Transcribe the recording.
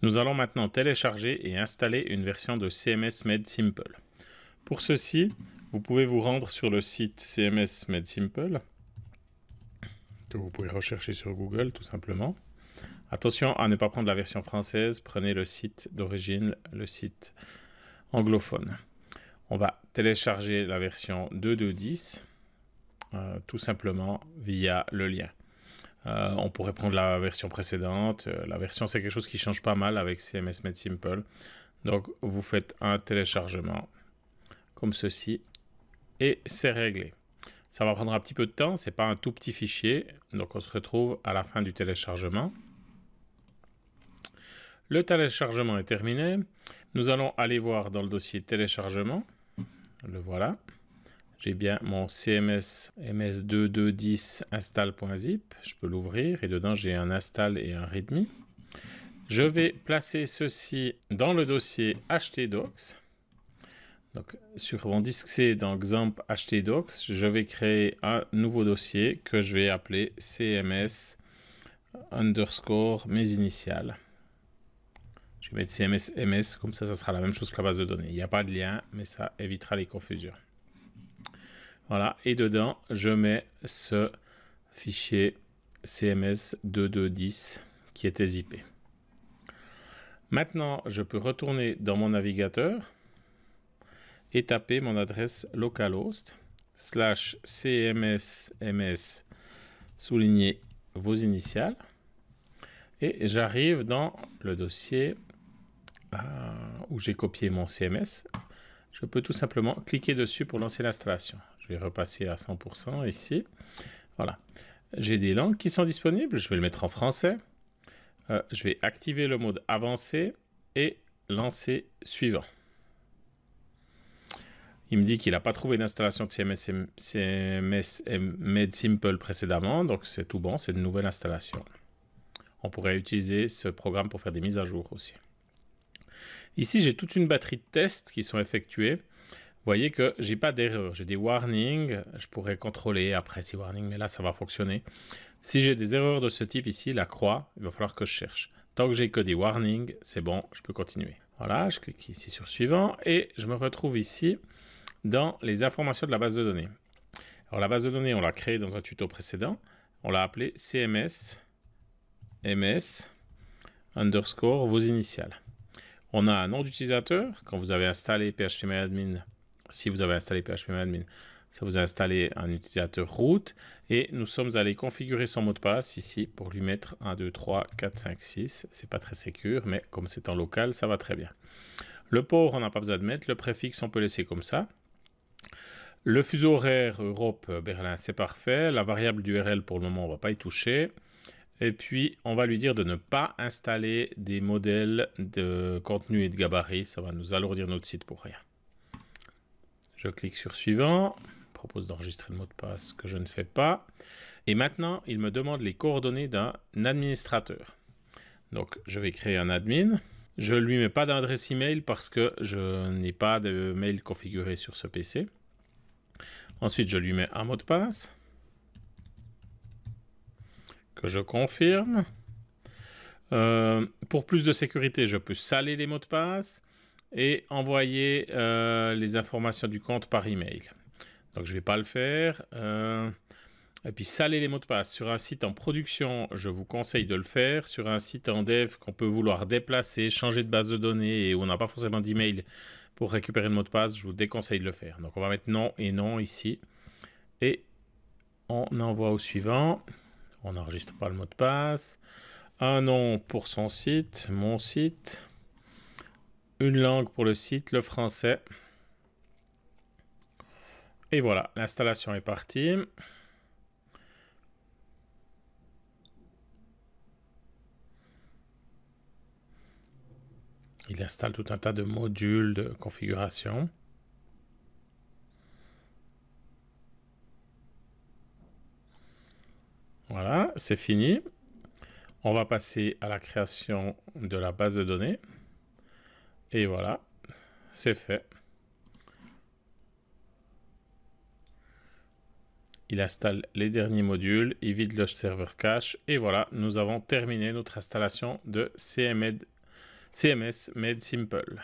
Nous allons maintenant télécharger et installer une version de CMS Made Simple. Pour ceci, vous pouvez vous rendre sur le site CMS Made Simple, que vous pouvez rechercher sur Google tout simplement. Attention à ne pas prendre la version française, prenez le site d'origine, le site anglophone. On va télécharger la version 2.2.10 tout simplement via le lien. On pourrait prendre la version précédente. La version, c'est quelque chose qui change pas mal avec CMS Made Simple. Donc, vous faites un téléchargement comme ceci et c'est réglé. Ça va prendre un petit peu de temps, c'est pas un tout petit fichier. Donc, on se retrouve à la fin du téléchargement. Le téléchargement est terminé. Nous allons aller voir dans le dossier téléchargement. Le voilà. J'ai bien mon CMS ms2210 install.zip. Je peux l'ouvrir et dedans j'ai un install et un readme. Je vais placer ceci dans le dossier htdocs. Donc sur mon disque C dans XAMPP htdocs, je vais créer un nouveau dossier que je vais appeler CMS _ mes initiales. Je vais mettre CMS ms, comme ça sera la même chose que la base de données. Il n'y a pas de lien, mais ça évitera les confusions. Voilà, et dedans, je mets ce fichier CMS 2.2.10 qui était zippé. Maintenant, je peux retourner dans mon navigateur et taper mon adresse localhost /cmsms souligner vos initiales. Et j'arrive dans le dossier où j'ai copié mon CMS. Je peux tout simplement cliquer dessus pour lancer l'installation. Je vais repasser à 100% ici. Voilà. J'ai des langues qui sont disponibles. Je vais le mettre en français. Je vais activer le mode avancé et lancer suivant. Il me dit qu'il n'a pas trouvé d'installation de CMS Made Simple précédemment. Donc c'est tout bon, c'est une nouvelle installation. On pourrait utiliser ce programme pour faire des mises à jour aussi. Ici, j'ai toute une batterie de tests qui sont effectués. Vous voyez que j'ai pas d'erreur, j'ai des warnings, je pourrais contrôler après ces warnings, mais là ça va fonctionner. Si j'ai des erreurs de ce type ici, la croix, il va falloir que je cherche. Tant que j'ai que des warnings, c'est bon, je peux continuer. Voilà, je clique ici sur suivant et je me retrouve ici dans les informations de la base de données. Alors la base de données, on l'a créée dans un tuto précédent, on l'a appelée CMS ms _ vos initiales. On a un nom d'utilisateur. Quand vous avez installé phpMyAdmin, si vous avez installé phpMyAdmin, ça vous a installé un utilisateur root. Et nous sommes allés configurer son mot de passe ici pour lui mettre 1, 2, 3, 4, 5, 6. C'est pas très sécure, mais comme c'est en local, ça va très bien. Le port, on n'a pas besoin de mettre. Le préfixe, on peut laisser comme ça. Le fuseau horaire Europe, Berlin, c'est parfait. La variable d'URL, pour le moment, on ne va pas y toucher. Et puis, on va lui dire de ne pas installer des modèles de contenu et de gabarit. Ça va nous alourdir notre site pour rien. Je clique sur suivant. Il propose d'enregistrer le mot de passe que je ne fais pas. Et maintenant, il me demande les coordonnées d'un administrateur. Donc, je vais créer un admin. Je ne lui mets pas d'adresse email parce que je n'ai pas de mail configuré sur ce PC. Ensuite, je lui mets un mot de passe que je confirme. Pour plus de sécurité, je peux saler les mots de passe et envoyer les informations du compte par email. Donc je ne vais pas le faire. Et puis saler les mots de passe sur un site en production, je vous conseille de le faire. Sur un site en dev qu'on peut vouloir déplacer, changer de base de données et où on n'a pas forcément d'email pour récupérer le mot de passe, je vous déconseille de le faire. Donc on va mettre non et non ici. Et on envoie au suivant. On n'enregistre pas le mot de passe. Un nom pour son site, mon site. Une langue pour le site, le français. Et voilà, l'installation est partie. Il installe tout un tas de modules de configuration. Voilà, c'est fini. On va passer à la création de la base de données. Et voilà, c'est fait. Il installe les derniers modules, il vide le serveur cache. Et voilà, nous avons terminé notre installation de CMS Made Simple.